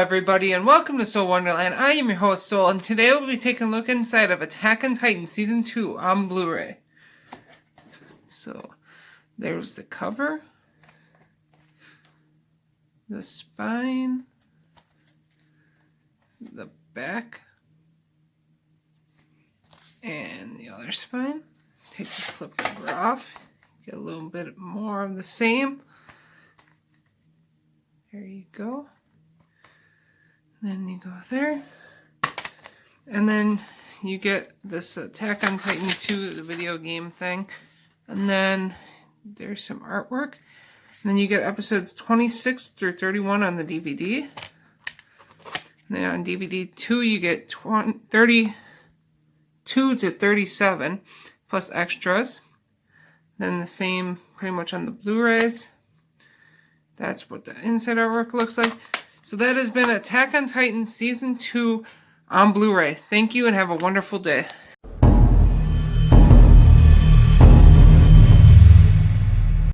everybody, and welcome to Soul Wonderland. I am your host, Soul, and today we'll be taking a look inside of Attack on Titan Season 2 on Blu-ray. So, there's the cover, the spine, the back, and the other spine. Take the slipcover off, get a little bit more of the same. There you go. Then you go there. And then you get this Attack on Titan 2, the video game thing. And then there's some artwork. And then you get episodes 26 through 31 on the DVD. And then on DVD 2 you get 32 to 37 plus extras. Then the same pretty much on the Blu-rays. That's what the inside artwork looks like. So that has been Attack on Titan Season 2 on Blu-ray. Thank you and have a wonderful day.